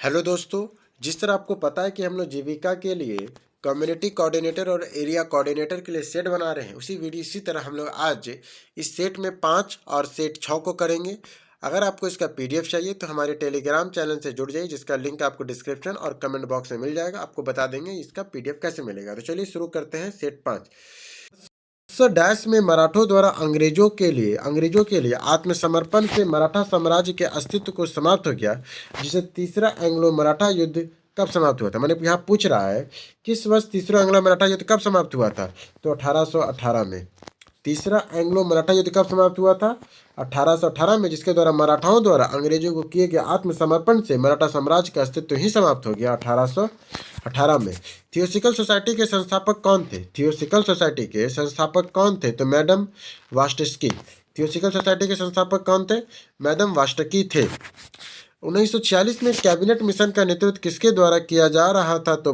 Hello दोस्तों। जिस तरह आपको पता है कि हम लोग जीविका के लिए कम्युनिटी कोऑर्डिनेटर और एरिया कोऑर्डिनेटर के लिए सेट बना रहे हैं, इसी तरह हम लोग आज इस सेट में 5 और सेट 6 को करेंगे। अगर आपको इसका पीडीएफ चाहिए तो हमारे टेलीग्राम चैनल से जुड़ जाइए, जिसका लिंक आपको डिस्क्रिप्शन और कमेंट बॉक्स में मिल जाएगा। आपको बता देंगे इसका पीडीएफ कैसे मिलेगा। तो चलिए शुरू करते हैं सेट 5। डैश में मराठों द्वारा अंग्रेजों के लिए आत्मसमर्पण से मराठा साम्राज्य के अस्तित्व को समाप्त हो गया, जिसे तीसरा एंग्लो मराठा युद्ध कब समाप्त हुआ था। मैंने यहाँ पूछ रहा है किस वर्ष तीसरा एंग्लो मराठा युद्ध कब समाप्त हुआ था, तो 1818 में। तीसरा एंग्लो मराठा युद्ध कब समाप्त हुआ था? 1818 में, जिसके द्वारा मराठाओं द्वारा अंग्रेजों को किए गए आत्मसमर्पण से मराठा साम्राज्य का अस्तित्व ही समाप्त हो गया 1818 में। थियोसॉफिकल सोसाइटी के संस्थापक कौन थे? थियोसॉफिकल सोसाइटी के संस्थापक कौन थे? तो मैडम वास्टस्की। थियोसॉफिकल सोसाइटी के संस्थापक कौन थे? मैडम वास्टकी थे। 1946 में कैबिनेट मिशन का नेतृत्व किसके द्वारा किया जा रहा था? तो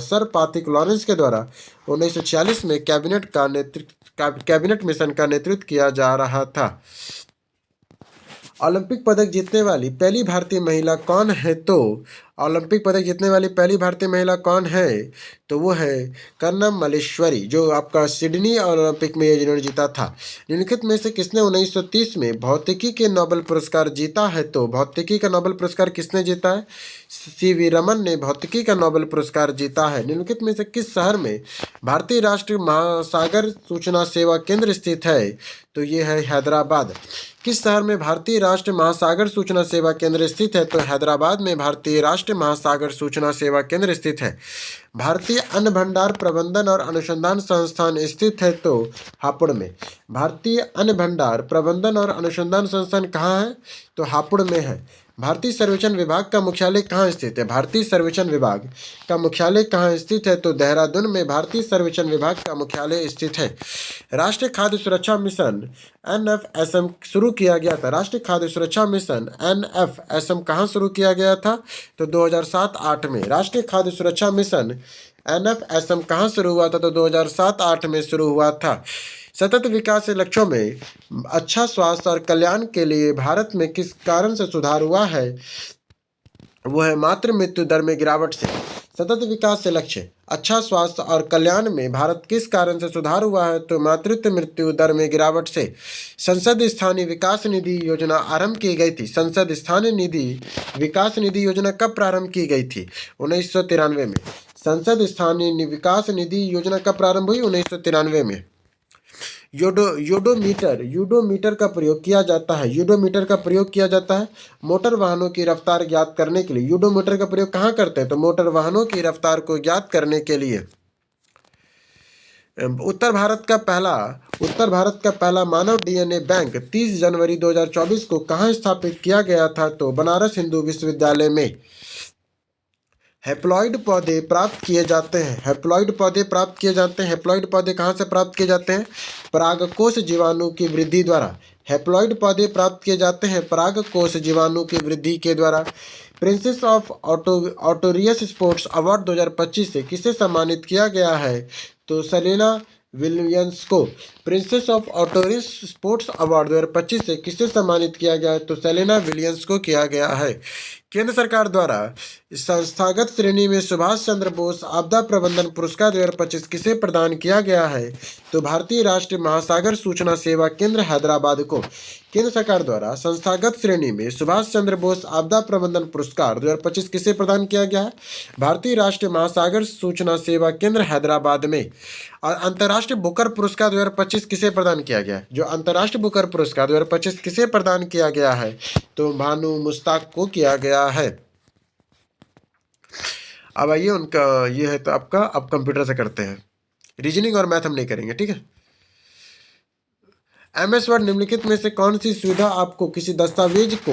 सर पाथिक लॉरेंस के द्वारा 1946 में कैबिनेट मिशन का नेतृत्व किया जा रहा था। ओलंपिक पदक जीतने वाली पहली भारतीय महिला कौन है? तो ओलंपिक पदक जीतने वाली पहली भारतीय महिला कौन है? तो वो है कर्णम मल्लेश्वरी, जो आपका सिडनी ओलंपिक में जिन्होंने जीता था। निम्नलिखित में से किसने 1930 में भौतिकी के नोबेल पुरस्कार जीता है? तो भौतिकी का नोबेल पुरस्कार किसने जीता है? सीवी रमन ने भौतिकी का नोबेल पुरस्कार जीता है। निम्नलिखित में से किस शहर में भारतीय राष्ट्रीय महासागर सूचना सेवा केंद्र स्थित है? तो ये है हैदराबाद। किस शहर में भारतीय राष्ट्रीय महासागर सूचना सेवा केंद्र स्थित है? तो हैदराबाद में भारतीय राष्ट्रीय महासागर सूचना सेवा केंद्र स्थित है। भारतीय अन्न भंडार प्रबंधन और अनुसंधान संस्थान स्थित है? तो हापुड़ में। भारतीय अन्न भंडार प्रबंधन और अनुसंधान संस्थान कहाँ है? तो हापुड़ में है। भारतीय सर्वेक्षण विभाग का मुख्यालय कहाँ स्थित है? भारतीय सर्वेक्षण विभाग का मुख्यालय कहाँ स्थित है? तो देहरादून में भारतीय सर्वेक्षण विभाग का मुख्यालय स्थित है। राष्ट्रीय खाद्य सुरक्षा मिशन NFSM शुरू किया गया था। राष्ट्रीय खाद्य सुरक्षा मिशन NFSM कहाँ शुरू किया गया था? तो 2007-8 में। राष्ट्रीय खाद्य सुरक्षा मिशन NFSM कहाँ शुरू हुआ था? तो 2007-8 में शुरू हुआ था। सतत विकास के लक्ष्यों में अच्छा स्वास्थ्य और कल्याण के लिए भारत में किस कारण से सुधार हुआ है? वो है मातृ मृत्यु दर में गिरावट से। सतत विकास से लक्ष्य अच्छा स्वास्थ्य और कल्याण में भारत किस कारण से सुधार हुआ है? तो मातृत्व मृत्यु दर में गिरावट से। संसद स्थानीय विकास निधि योजना आरंभ की गई थी। संसद स्थानीय विकास निधि योजना कब प्रारंभ की गई थी? 1993 में। संसद स्थानीय विकास निधि योजना कब प्रारंभ हुई? 1993 में। यूडोमीटर का प्रयोग किया जाता है। यूडोमीटर का प्रयोग किया जाता है मोटर वाहनों की रफ्तार ज्ञात करने के लिए। यूडोमीटर का प्रयोग कहाँ करते हैं? तो मोटर वाहनों की रफ्तार को ज्ञात करने के लिए। उत्तर भारत का पहला मानव डीएनए बैंक 30 जनवरी 2024 को कहाँ स्थापित किया गया था? तो बनारस हिंदू विश्वविद्यालय में। हैप्लॉइड पौधे प्राप्त किए जाते हैं। हैप्लॉइड पौधे कहाँ से प्राप्त किए जाते हैं? परागकोश जीवाणु की वृद्धि द्वारा। हैप्लॉइड पौधे प्राप्त किए जाते हैं परागकोश जीवाणु की वृद्धि के द्वारा। प्रिंसेस ऑफ ऑटोरियस स्पोर्ट्स अवार्ड 2025 से किसे सम्मानित किया गया है? तो सेलेना विलियम्स को। प्रिंसेस ऑफ ऑटोरियस स्पोर्ट्स अवार्ड 2025 से किसे सम्मानित किया गया है? तो सेलेना विलियम्स को किया गया है। केंद्र सरकार द्वारा संस्थागत श्रेणी में सुभाष चंद्र बोस आपदा प्रबंधन पुरस्कार 2025 किसे प्रदान किया गया है? तो भारतीय राष्ट्रीय महासागर सूचना सेवा केंद्र हैदराबाद को। केंद्र सरकार द्वारा संस्थागत श्रेणी में सुभाष चंद्र बोस आपदा प्रबंधन पुरस्कार 2025 किसे प्रदान किया गया है? भारतीय राष्ट्रीय महासागर सूचना सेवा केंद्र हैदराबाद में। और अंतर्राष्ट्रीय बुकर पुरस्कार 2025 किसे प्रदान किया गया है? जो अंतर्राष्ट्रीय बुकर पुरस्कार 2025 किसे प्रदान किया गया है? तो भानु मुश्ताक को किया गया है। अब आइए उनका ये है, तो आपका अब कंप्यूटर से करते हैं। रीजनिंग और मैथ हम नहीं करेंगे, ठीक है। MS वर्ड निम्नलिखित में से कौन सी सुविधा आपको किसी दस्तावेज को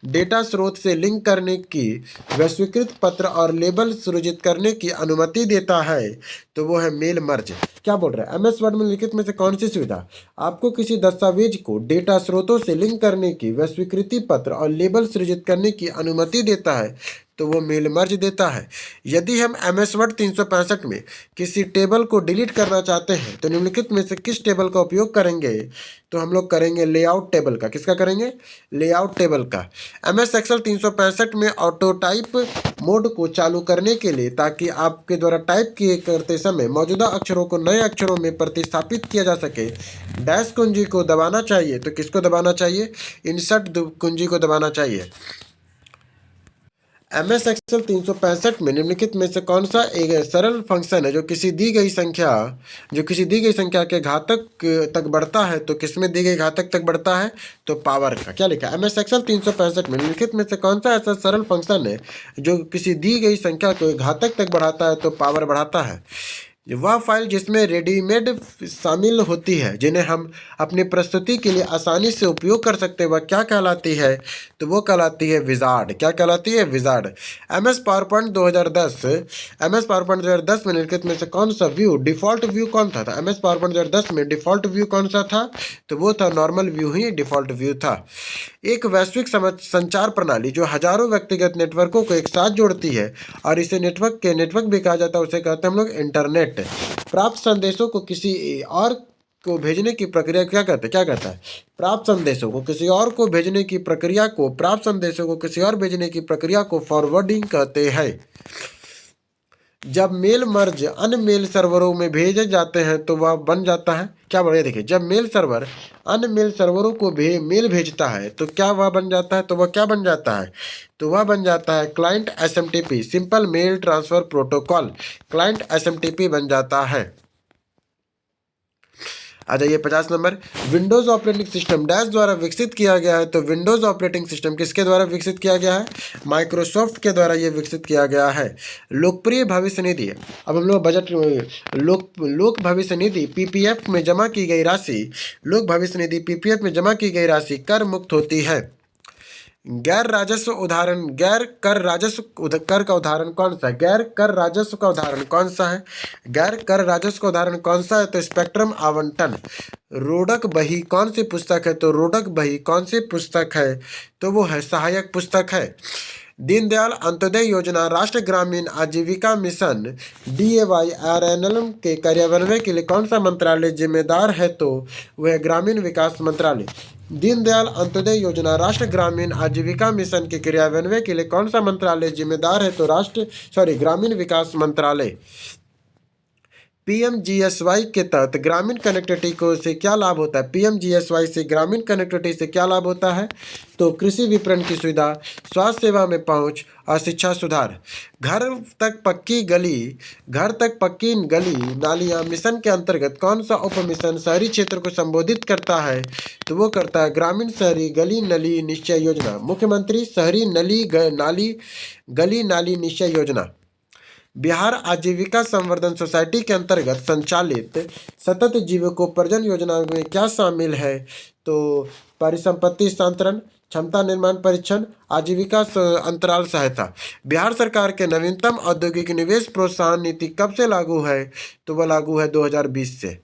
डेटा स्रोत से लिंक करने की, वैश्वीकृत पत्र और लेबल सृजित करने की अनुमति देता है? तो वो है मेल मर्ज। क्या बोल रहा है? MS वर्ड में निम्नलिखित में से कौन सी सुविधा आपको किसी दस्तावेज को डेटा स्रोतों से लिंक करने की, वैश्वीकृति पत्र और लेबल सृजित करने की अनुमति देता है? तो वो मेल मर्ज देता है। यदि हम MS वर्ड 365 में किसी टेबल को डिलीट करना चाहते हैं तो निम्नलिखित में से किस टेबल का उपयोग करेंगे? तो हम लोग करेंगे लेआउट टेबल का। किसका करेंगे? लेआउट टेबल का। MS एक्सेल 365 में ऑटो टाइप मोड को चालू करने के लिए, ताकि आपके द्वारा टाइप किए करते समय मौजूदा अक्षरों को नए अक्षरों में प्रतिस्थापित किया जा सके, डैश कुंजी को दबाना चाहिए। तो किसको दबाना चाहिए? इंसर्ट कुंजी को दबाना चाहिए। MS एक्सेल 365 में निम्नलिखित में से कौन सा एक सरल फंक्शन है जो किसी दी गई संख्या के घातक तक बढ़ता है? तो किसमें दी गई घातक तक बढ़ता है? तो पावर का। क्या लिखा है? MS एक्सेल 365 में निम्नलिखित में से कौन सा ऐसा सरल फंक्शन है जो किसी दी गई संख्या को घातक तक बढ़ाता है? तो पावर बढ़ाता है। वह फाइल जिसमें रेडीमेड शामिल होती है, जिन्हें हम अपनी प्रस्तुति के लिए आसानी से उपयोग कर सकते हैं, वह क्या कहलाती है? तो वो कहलाती है विजार्ड। क्या कहलाती है? विजार्ड। MS पावरपॉइंट 2010 में निम्नलिखित में से कौन सा व्यू डिफ़ॉल्ट व्यू कौन था? MS पावरपॉइंट 2010 में डिफ़ॉल्ट व्यू कौन सा था? तो वो था नॉर्मल व्यू ही डिफ़ॉल्ट व्यू था। एक वैश्विक संचार प्रणाली जो हजारों व्यक्तिगत नेटवर्कों को एक साथ जोड़ती है और इसे नेटवर्क भी कहा जाता है, उसे कहते हैं हम लोग इंटरनेट। प्राप्त संदेशों को किसी और को भेजने की प्रक्रिया क्या कहता है? प्राप्त संदेशों को किसी और को भेजने की प्रक्रिया को फॉरवर्डिंग कहते हैं। जब मेल मर्ज अन्य मेल सर्वरों में भेजे जाते हैं तो वह बन जाता है क्या? बढ़िया देखिए, जब मेल सर्वर अन्य मेल सर्वरों को मेल भेजता है तो क्या वह बन जाता है? तो वह क्या बन जाता है? तो वह बन जाता है client SMTP, simple mail transfer protocol. Client SMTP बन जाता है। आ जाइए 50 नंबर। विंडोज़ ऑपरेटिंग सिस्टम डैश द्वारा विकसित किया गया है। तो विंडोज़ ऑपरेटिंग सिस्टम किसके द्वारा विकसित किया गया है? माइक्रोसॉफ्ट के द्वारा ये विकसित किया गया है। लोकप्रिय भविष्य निधि। अब हम लोग बजट लोक भविष्य निधि PPF में जमा की गई राशि कर मुक्त होती है। गैर कर राजस्व का उदाहरण कौन सा है? गैर कर राजस्व का उदाहरण कौन सा है? तो स्पेक्ट्रम आवंटन। रोडक बही कौन सी पुस्तक है? तो रोडक बही कौन सी पुस्तक है? तो वो है सहायक पुस्तक है। दीनदयाल अंत्योदय योजना राष्ट्रीय ग्रामीण आजीविका मिशन DAYRNLM के कार्यान्वयन के लिए कौन सा मंत्रालय जिम्मेदार है? तो वह ग्रामीण विकास मंत्रालय। दीनदयाल अंत्योदय योजना राष्ट्रीय ग्रामीण आजीविका मिशन के क्रियान्वयन के लिए कौन सा मंत्रालय जिम्मेदार है? तो ग्रामीण विकास मंत्रालय। PMGSY के तहत ग्रामीण कनेक्टिविटी को से क्या लाभ होता है? PMGSY से ग्रामीण कनेक्टिविटी से क्या लाभ होता है? तो कृषि विपणन की सुविधा, स्वास्थ्य सेवा में पहुंच और शिक्षा सुधार। घर तक पक्की गली नालियां मिशन के अंतर्गत कौन सा उप मिशन शहरी क्षेत्र को संबोधित करता है? तो वो करता है ग्रामीण शहरी गली नली निश्चय योजना। मुख्यमंत्री शहरी गली नाली निश्चय योजना। बिहार आजीविका संवर्धन सोसाइटी के अंतर्गत संचालित सतत जीविकोपार्जन योजना में क्या शामिल है? तो परिसंपत्ति हस्तांतरण, क्षमता निर्माण परीक्षण, आजीविका अंतराल सहायता। बिहार सरकार के नवीनतम औद्योगिक निवेश प्रोत्साहन नीति कब से लागू है? तो वह लागू है 2020 से।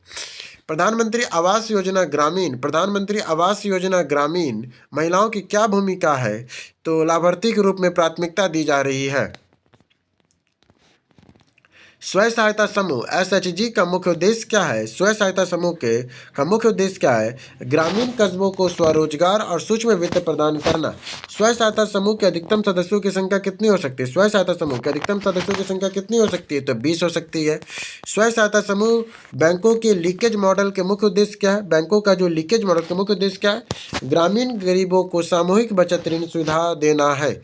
प्रधानमंत्री आवास योजना ग्रामीण महिलाओं की क्या भूमिका है? तो लाभार्थी के रूप में प्राथमिकता दी जा रही है। स्वयं सहायता समूह SHG का मुख्य उद्देश्य क्या है? स्वयं सहायता समूह का मुख्य उद्देश्य क्या है? ग्रामीण कस्बों को स्वरोजगार और सूक्ष्म वित्त प्रदान करना। स्वयं सहायता समूह के अधिकतम सदस्यों की संख्या कितनी हो सकती है? स्वयं सहायता समूह के अधिकतम सदस्यों की संख्या कितनी हो सकती है? तो 20 हो सकती है। स्वयं सहायता समूह बैंकों के लीकेज मॉडल के मुख्य उद्देश्य क्या है? बैंकों का जो लीकेज मॉडल का मुख्य उद्देश्य क्या है? ग्रामीण गरीबों को सामूहिक बचत ऋण सुविधा देना है।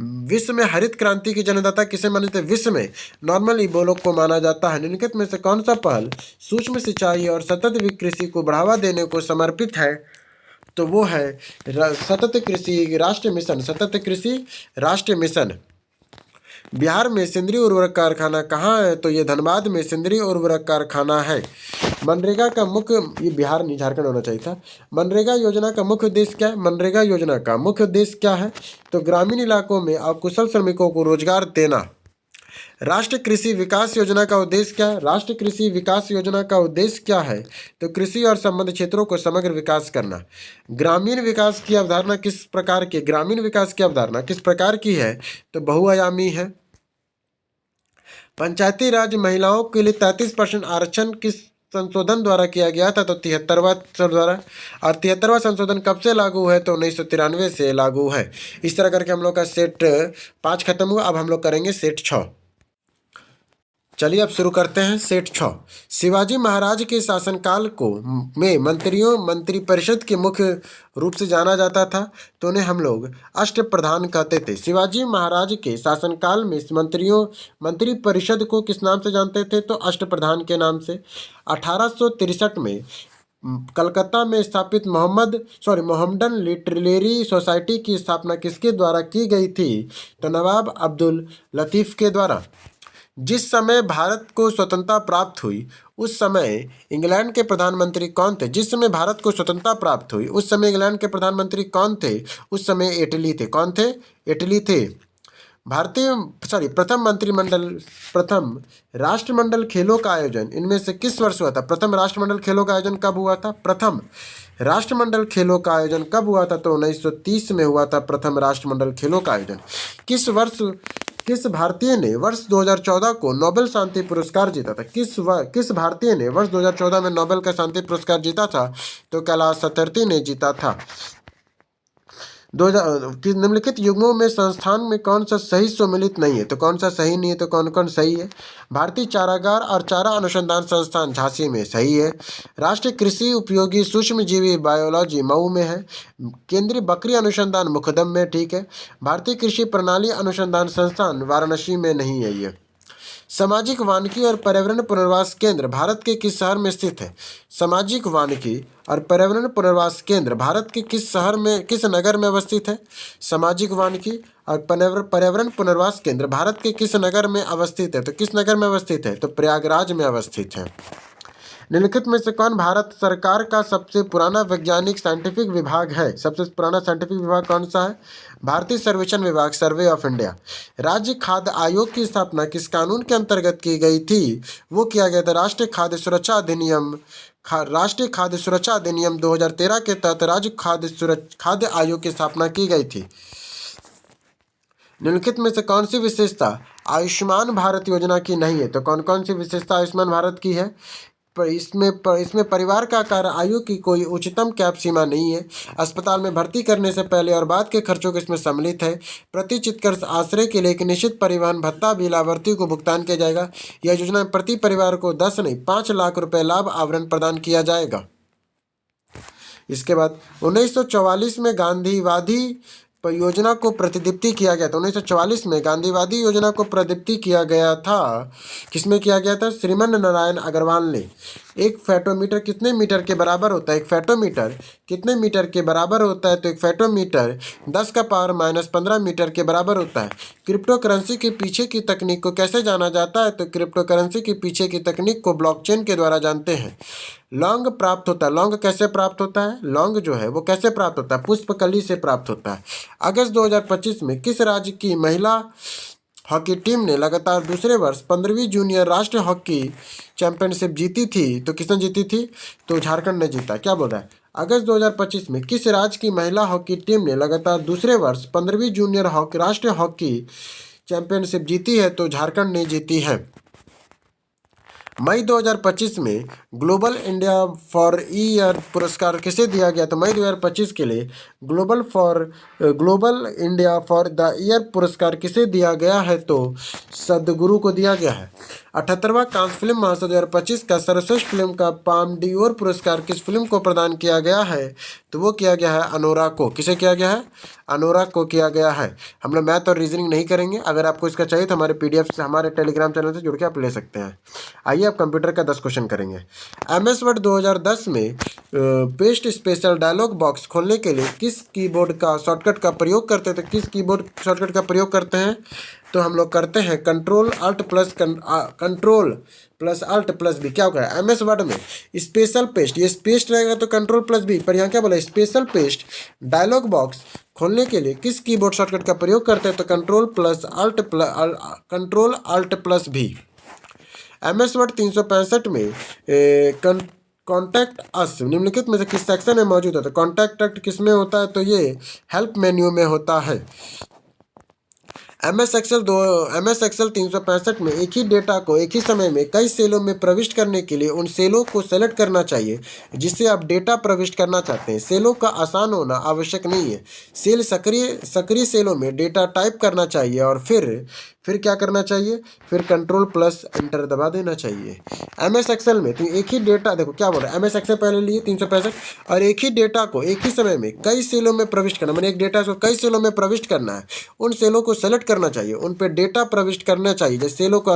विश्व में हरित क्रांति की जन्मदाता किसे मानते हैं? विश्व में नॉर्मल बोलो को माना जाता है। निम्नलिखित में से कौन सा पहल सूक्ष्म सिंचाई और सतत कृषि को बढ़ावा देने को समर्पित है? तो वो है सतत कृषि राष्ट्रीय मिशन। बिहार में सेंद्रीय उर्वरक कारखाना कहाँ है? तो ये धनबाद में सेंद्रीय उर्वरक कारखाना है। मनरेगा का मुख्य, ये बिहार नहीं झारखंड होना चाहिए था। मनरेगा योजना का मुख्य उद्देश्य क्या है? मनरेगा योजना का मुख्य उद्देश्य क्या है? तो ग्रामीण इलाकों में अकुशल श्रमिकों को रोजगार देना। राष्ट्रीय कृषि विकास योजना का उद्देश्य क्या है? राष्ट्रीय कृषि विकास योजना का उद्देश्य क्या है? तो कृषि और संबद्ध क्षेत्रों को समग्र विकास करना। ग्रामीण विकास की अवधारणा किस प्रकार की? ग्रामीण विकास की अवधारणा किस प्रकार की है? तो बहुआयामी है। पंचायती राज महिलाओं के लिए 33% आरक्षण किस संशोधन द्वारा किया गया था? तो 73वां द्वारा। और 73वां संशोधन कब से लागू है? तो 1993 से लागू है। इस तरह करके हम लोग का सेट 5 खत्म हुआ। अब हम लोग करेंगे सेट 6। चलिए अब शुरू करते हैं सेट 6। शिवाजी महाराज के शासनकाल को में मंत्रिपरिषद के मुख्य रूप से जाना जाता था, तो उन्हें हम लोग अष्टप्रधान कहते थे। शिवाजी महाराज के शासनकाल में मंत्रिपरिषद को किस नाम से जानते थे? तो अष्टप्रधान के नाम से। 1863 में कलकत्ता में स्थापित मोहम्मदन लिटरेरी सोसाइटी की स्थापना किसके द्वारा की गई थी? तो नवाब अब्दुल लतीफ के द्वारा। जिस समय भारत को स्वतंत्रता प्राप्त हुई उस समय इंग्लैंड के प्रधानमंत्री कौन थे? जिस समय भारत को स्वतंत्रता प्राप्त हुई उस समय इंग्लैंड के प्रधानमंत्री कौन थे? उस समय इटली थे। कौन थे? इटली थे। प्रथम राष्ट्रमंडल खेलों का आयोजन इनमें से किस वर्ष हुआ था? प्रथम राष्ट्रमंडल खेलों का आयोजन कब हुआ था? प्रथम राष्ट्रमंडल खेलों का आयोजन कब हुआ था? तो 1930 में हुआ था प्रथम राष्ट्रमंडल खेलों का आयोजन। किस भारतीय ने वर्ष 2014 को नोबेल शांति पुरस्कार जीता था? किस भारतीय ने वर्ष 2014 में नोबेल का शांति पुरस्कार जीता था? तो कैलाश सत्यार्थी ने जीता था। निम्नलिखित युग्मों में संस्थान में कौन सा सही सम्मिलित नहीं है? तो कौन सा सही नहीं है? तो कौन कौन सही है? भारतीय चारागार और चारा अनुसंधान संस्थान झांसी में सही है। राष्ट्रीय कृषि उपयोगी सूक्ष्म जीवी बायोलॉजी मऊ में है। केंद्रीय बकरी अनुसंधान मुकदम में, ठीक है। भारतीय कृषि प्रणाली अनुसंधान संस्थान वाराणसी में नहीं है ये। सामाजिक वानिकी और पर्यावरण पुनर्वास केंद्र भारत के किस शहर में स्थित है? सामाजिक वानिकी और पर्यावरण पुनर्वास केंद्र भारत के किस नगर में अवस्थित है? सामाजिक वानिकी और पर्यावरण पुनर्वास केंद्र भारत के किस नगर में अवस्थित है? तो किस नगर में अवस्थित है? तो प्रयागराज में अवस्थित है। निम्नलिखित में से कौन भारत सरकार का सबसे पुराना वैज्ञानिक साइंटिफिक विभाग है? सबसे पुराना साइंटिफिक विभाग कौन सा है? भारतीय सर्वेक्षण विभाग, सर्वे ऑफ इंडिया। राज्य खाद्य आयोग की स्थापना किस कानून के अंतर्गत की गई थी? वो किया गया था राष्ट्रीय खाद्य सुरक्षा अधिनियम 2013 के तहत राज्य खाद्य आयोग की स्थापना की गई थी। निम्नलिखित में से कौन सी विशेषता आयुष्मान भारत योजना की नहीं है? तो कौन कौन सी विशेषता आयुष्मान भारत की है? इसमें परिवार का आकार, आयु की कोई उच्चतम कैप सीमा नहीं है। अस्पताल में भर्ती करने से पहले और बाद के खर्चों को इसमें सम्मिलित है। प्रति चिकित्सक आश्रय के लिए एक निश्चित परिवहन भत्ता भी लाभार्थी को भुगतान किया जाएगा। यह योजना में प्रति परिवार को 10 नहीं 5 लाख रुपए लाभ आवरण प्रदान किया जाएगा। इसके बाद 1944 में गांधीवादी योजना को प्रतिदीप्ति किया गया था। 1944 में गांधीवादी योजना को प्रतिदीप्ति किया गया था। किसमें किया गया था? श्रीमन नारायण अग्रवाल ने। एक फेटोमीटर कितने मीटर के बराबर होता है? एक फेटोमीटर कितने मीटर के बराबर होता है? तो एक फेटोमीटर 10⁻⁻15 मीटर के बराबर होता है। क्रिप्टो करेंसी के पीछे की तकनीक को कैसे जाना जाता है? तो क्रिप्टो करेंसी के पीछे की तकनीक को ब्लॉकचेन के द्वारा जानते हैं। लौंग प्राप्त होता है। लौंग कैसे प्राप्त होता है? लौंग जो है वो कैसे प्राप्त होता है? पुष्पकली से प्राप्त होता है। अगस्त 2025 में किस राज्य की महिला हॉकी टीम ने लगातार दूसरे वर्ष 15वीं जूनियर राष्ट्रीय हॉकी चैंपियनशिप जीती थी? तो किसने जीती थी? तो झारखंड ने जीता। क्या बोल रहा है? अगस्त 2025 में किस राज्य की महिला हॉकी टीम ने लगातार दूसरे वर्ष 15वीं जूनियर राष्ट्रीय हॉकी चैंपियनशिप जीती है? तो झारखंड ने जीती है। मई 2025 में ग्लोबल इंडिया फॉर ईयर पुरस्कार किसे दिया गया? तो मई 2025 के लिए global India for the year पुरस्कार किसे दिया गया है? तो सदगुरु को दिया गया है। 78वां कांस फिल्म महोत्सव 2025 का सर्वश्रेष्ठ फिल्म का पाम डियोर पुरस्कार किस फिल्म को प्रदान किया गया है? तो वो किया गया है अनोरा को। किसे किया गया है? अनोरा को किया गया है। हम लोग मैथ और रीजनिंग नहीं करेंगे। अगर आपको इसका चाहिए तो हमारे PDF से, हमारे टेलीग्राम चैनल से जुड़ के आप ले सकते हैं। आइए अब कंप्यूटर का 10 क्वेश्चन करेंगे। MS वर्ड 2010 में पेस्ट स्पेशल डायलॉग बॉक्स खोलने के लिए किस कीबोर्ड का शॉर्टकट का प्रयोग करते हैं? तो किस कीबोर्ड शॉर्टकट का प्रयोग करते हैं? तो हम लोग करते हैं control alt plus alt plus B. क्या होगा? MS वर्ड में स्पेशल पेस्ट, ये पेस्ट रहेगा तो कंट्रोल प्लस बी, पर यहाँ क्या बोला? स्पेशल पेस्ट डायलॉग बॉक्स खोलने के लिए किस कीबोर्ड शॉर्टकट का प्रयोग करते हैं? तो कंट्रोल अल्ट प्लस भी। MS वर्ड 365 में कॉन्टैक्ट अस निम्नलिखित में से किस सेक्शन में मौजूद होता है? कॉन्टैक्ट किस में होता है? तो ये हेल्प मेन्यू में होता है। MS एक्सेल 365 में एक ही डेटा को एक ही समय में कई सेलों में प्रविष्ट करने के लिए उन सेलों को सेलेक्ट करना चाहिए जिससे आप डेटा प्रविष्ट करना चाहते हैं। सेलों का आसान होना आवश्यक नहीं है। सेल सक्रिय सेलों में डेटा टाइप करना चाहिए और फिर क्या करना चाहिए? फिर कंट्रोल प्लस एंटर दबा देना चाहिए। MS एक्सेल में तो एक ही डेटा, देखो क्या बोल रहा है, MS एक्सेल पहले लिए 365 और एक ही डेटा को एक ही समय में कई सेलों में प्रविष्ट करना, मैंने एक डेटा को कई सेलों में प्रविष्ट करना है। उन सेलों को सेलेक्ट करना चाहिए, उन पर डेटा प्रविष्ट करना चाहिए। जैसे सेलों को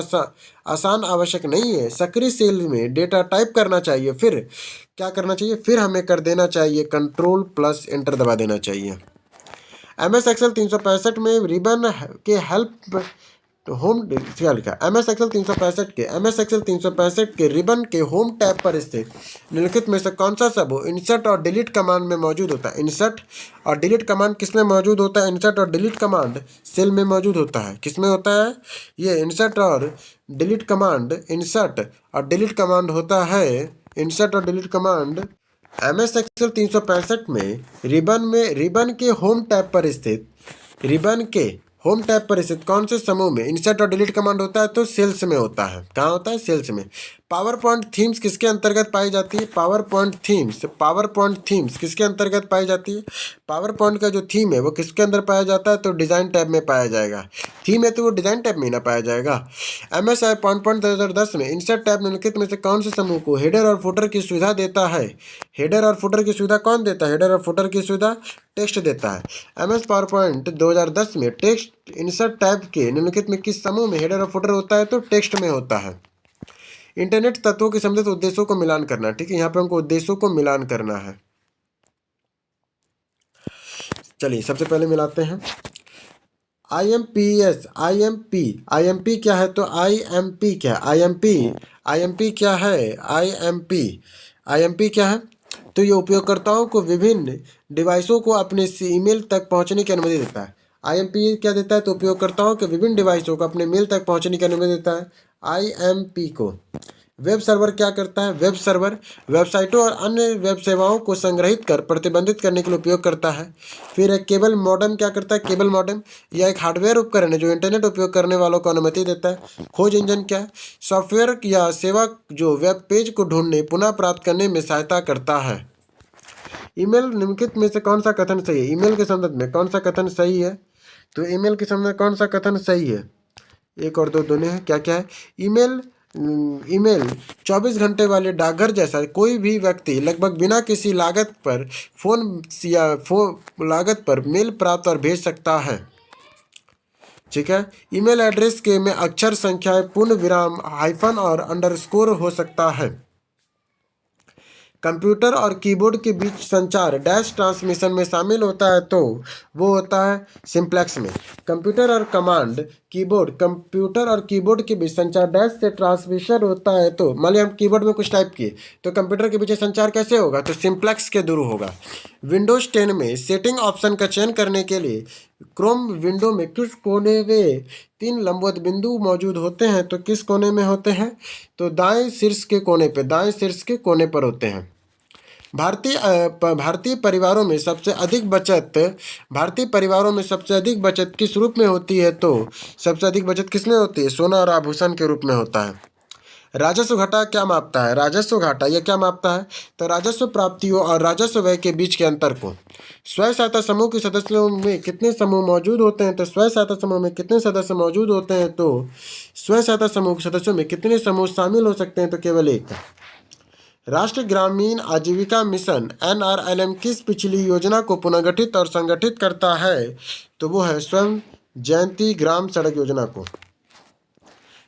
आसान आवश्यक नहीं है। सक्रिय सेल में डेटा टाइप करना चाहिए, फिर क्या करना चाहिए? फिर हमें कर देना चाहिए कंट्रोल प्लस एंटर दबा देना चाहिए। MS एक्सेल 365 में रिबन के हेल्प होम क्या लिखा? MS एक्सेल 365 के रिबन के होम टैब पर स्थित निम्नलिखित में से कौन सा सब इंसर्ट और डिलीट कमांड में मौजूद होता है? इंसर्ट और डिलीट कमांड किस में मौजूद होता है? इंसर्ट और डिलीट कमांड सेल में मौजूद होता है। किस में होता है? ये इंसर्ट और डिलीट कमांड होता है। इंसर्ट और डिलीट कमांड MS एक्सेल 365 में रिबन के होम टैब पर स्थित कौन से समूह में इंसर्ट और डिलीट कमांड होता है? तो सेल्स में होता है। कहाँ होता है? सेल्स में। पावर पॉइंट थीम्स किसके अंतर्गत पाई जाती है? पावर पॉइंट थीम्स किसके अंतर्गत पाई जाती है? पावर पॉइंट का जो थीम है वो किसके अंदर पाया जाता है? तो डिज़ाइन टैब में पाया जाएगा। थीम है तो वो डिज़ाइन टैब में ही ना पाया जाएगा। MS PowerPoint 2010 में इंसर्ट टैब निम्नलिखित में से कौन से समूह को हेडर और फुटर की सुविधा देता है? हेडर और फुटर की सुविधा कौन देता है? हेडर और फुटर की सुविधा टेक्स्ट देता है। MS PowerPoint 2010 में टेक्स्ट इंसर्ट टैब के निम्नलिखित में किस समूह में हेडर और फुटर होता है? तो टेक्स्ट में होता है। इंटरनेट तत्वों के संबंधित उद्देश्यों को मिलान करना। ठीक है, यहाँ पे हमको उद्देश्यों को मिलान करना है। चलिए सबसे पहले मिलाते हैं। IMP क्या है? तो IMP क्या है? IMP क्या है? IMP क्या है? तो ये उपयोगकर्ताओं को विभिन्न डिवाइसों को अपने ईमेल तक पहुंचने की अनुमति देता है। IMP क्या देता है? तो उपयोगकर्ताओं के विभिन्न डिवाइसों को अपने मेल तक पहुंचने की अनुमति देता है IMP को। वेब सर्वर क्या करता है? वेब सर्वर वेबसाइटों और अन्य वेब सेवाओं को संग्रहित कर प्रतिबंधित करने के लिए उपयोग करता है। फिर एक केबल मॉडेम क्या करता है? केबल मॉडेम यह एक हार्डवेयर उपकरण है जो इंटरनेट उपयोग करने वालों को अनुमति देता है। खोज इंजन क्या है? सॉफ्टवेयर या सेवा जो वेब पेज को ढूंढने पुनः प्राप्त करने में सहायता करता है। ईमेल निम्नलिखित में से कौन सा कथन सही है? ईमेल के संबंध में कौन सा कथन सही है? तो ईमेल के संबंध में कौन सा कथन सही है? एक और दो दोनों हैं। क्या क्या है? ईमेल 24 घंटे वाले डाकघर जैसा कोई भी व्यक्ति लगभग बिना किसी लागत पर मेल प्राप्त और भेज सकता है। ठीक है। ईमेल एड्रेस के में अक्षर संख्या पूर्ण विराम हाइफन और अंडरस्कोर हो सकता है। कंप्यूटर और कीबोर्ड के बीच संचार डैश ट्रांसमिशन में शामिल होता है तो वो होता है सिंप्लेक्स में। कंप्यूटर और कीबोर्ड के बीच संचार डैश से ट्रांसमिशन होता है तो मान लिया हम कीबोर्ड में कुछ टाइप किए तो कंप्यूटर के बीच संचार कैसे होगा? तो सिंप्लेक्स के थ्रू होगा। विंडोज 10 में सेटिंग ऑप्शन का चयन करने के लिए क्रोम विंडो में किस कोने में 3 लंबवत बिंदु मौजूद होते हैं? तो किस कोने में होते हैं? तो दाएं शीर्ष के कोने पर होते हैं। भारतीय परिवारों में सबसे अधिक बचत किस रूप में होती है? तो सबसे अधिक बचत किस में होती है? सोना और आभूषण के रूप में होता है। राजस्व घाटा क्या मापता है? राजस्व घाटा यह क्या मापता है? तो राजस्व प्राप्तियों और राजस्व व्यय के बीच के अंतर को। स्वयं सहायता समूह के सदस्यों में कितने समूह मौजूद होते हैं? तो स्वयं सहायता समूह में कितने सदस्य मौजूद होते हैं? तो स्वयं सहायता समूह के सदस्यों में कितने समूह शामिल हो सकते हैं? तो केवल एक। राष्ट्रीय ग्रामीण आजीविका मिशन NRLM किस पिछली योजना को पुनर्गठित और संगठित करता है? तो वो है स्वर्ण जयंती ग्राम सड़क योजना को।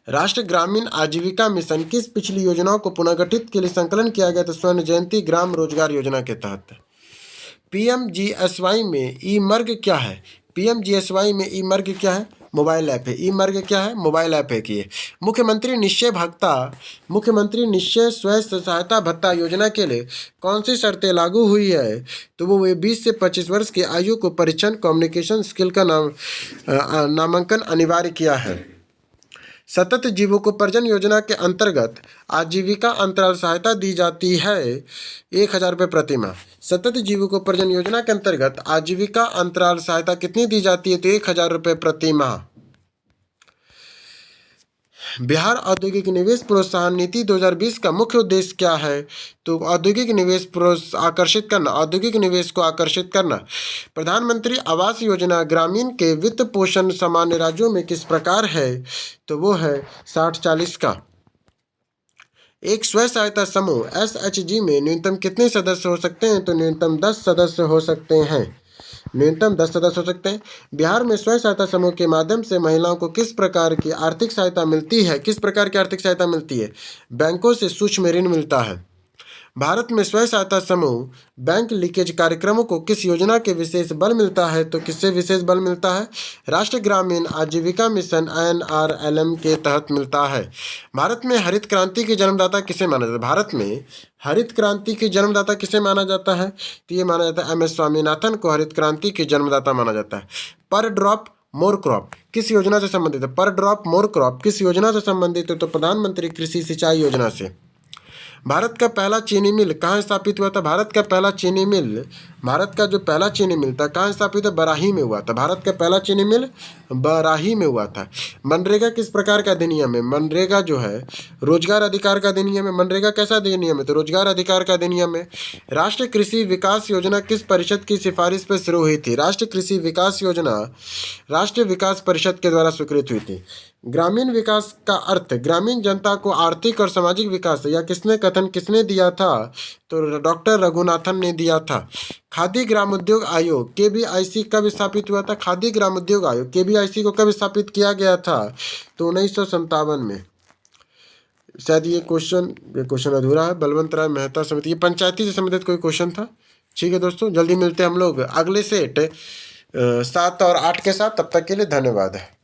राष्ट्रीय ग्रामीण आजीविका मिशन किस पिछली योजनाओं को पुनर्गठित के लिए संकलन किया गया? तो स्वर्ण जयंती ग्राम रोजगार योजना के तहत। PMGSY में ई मर्ग क्या है? PMGSY में ई मर्ग क्या है? मोबाइल ऐप है। ई मार्ग क्या है? मोबाइल ऐप है कि ये। मुख्यमंत्री निश्चय स्वयं सहायता भत्ता योजना के लिए कौन सी शर्तें लागू हुई है? तो वो 20 से 25 वर्ष की आयु को परिचय कम्युनिकेशन स्किल का नामांकन अनिवार्य किया है। सतत जीविकोपार्जन योजना के अंतर्गत आजीविका अंतराल सहायता दी जाती है 1,000 रुपये प्रति माह। सतत जीविकोपार्जन योजना के अंतर्गत आजीविका अंतराल सहायता कितनी दी जाती है? तो 1,000 रुपये प्रति माह। बिहार औद्योगिक निवेश प्रोत्साहन नीति 2020 का मुख्य उद्देश्य क्या है? तो औद्योगिक निवेश आकर्षित करना, औद्योगिक निवेश को आकर्षित करना। प्रधानमंत्री आवास योजना ग्रामीण के वित्त पोषण सामान्य राज्यों में किस प्रकार है? तो वो है 60-40 का। एक स्वयं सहायता समूह SHG में न्यूनतम कितने सदस्य हो सकते हैं? तो न्यूनतम 10 सदस्य हो सकते हैं। न्यूनतम 10 सदस्य हो सकते हैं। बिहार में स्वयं सहायता समूह के माध्यम से महिलाओं को किस प्रकार की आर्थिक सहायता मिलती है? किस प्रकार की आर्थिक सहायता मिलती है? बैंकों से सूक्ष्म ऋण मिलता है। भारत में स्वयं सहायता समूह बैंक लीकेज कार्यक्रमों को किस योजना के विशेष बल मिलता है? तो किससे विशेष बल मिलता है? राष्ट्रीय ग्रामीण आजीविका मिशन NRLM के तहत मिलता है। भारत में हरित क्रांति के जन्मदाता किसे माना जाता है? भारत में हरित क्रांति के जन्मदाता किसे माना जाता है? तो ये माना जाता है MS स्वामीनाथन को हरित क्रांति के जन्मदाता माना जाता है। पर ड्रॉप मोर क्रॉप किस योजना से संबंधित है? पर ड्रॉप मोर क्रॉप किस योजना से संबंधित है? तो प्रधानमंत्री कृषि सिंचाई योजना से। भारत का पहला चीनी मिल कहाँ स्थापित हुआ था? भारत का जो पहला चीनी मिल था कहाँ स्थापित है? बराही में हुआ था। भारत का पहला चीनी मिल बराही में हुआ था। मनरेगा किस प्रकार का अधिनियम है? मनरेगा जो है रोजगार अधिकार का अधिनियम है। मनरेगा कैसा अधिनियम है? तो रोजगार अधिकार का अधिनियम है। राष्ट्रीय कृषि विकास योजना किस परिषद की सिफारिश पर शुरू हुई थी? राष्ट्रीय कृषि विकास योजना राष्ट्रीय विकास परिषद के द्वारा स्वीकृत हुई थी। ग्रामीण विकास का अर्थ ग्रामीण जनता को आर्थिक और सामाजिक विकास या किसने दिया था? तो डॉक्टर रघुनाथन ने दिया था। खादी ग्रामोद्योग आयोग KBIC कब स्थापित हुआ था? खादी ग्रामोद्योग आयोग KBIC को कब स्थापित किया गया था? तो 1957 में। शायद ये क्वेश्चन अधूरा है। बलवंत राय मेहता समिति, ये पंचायती से संबंधित कोई क्वेश्चन था। ठीक है दोस्तों, जल्दी मिलते हैं हम लोग अगले सेट 7 और 8 के साथ। तब तक के लिए धन्यवाद है।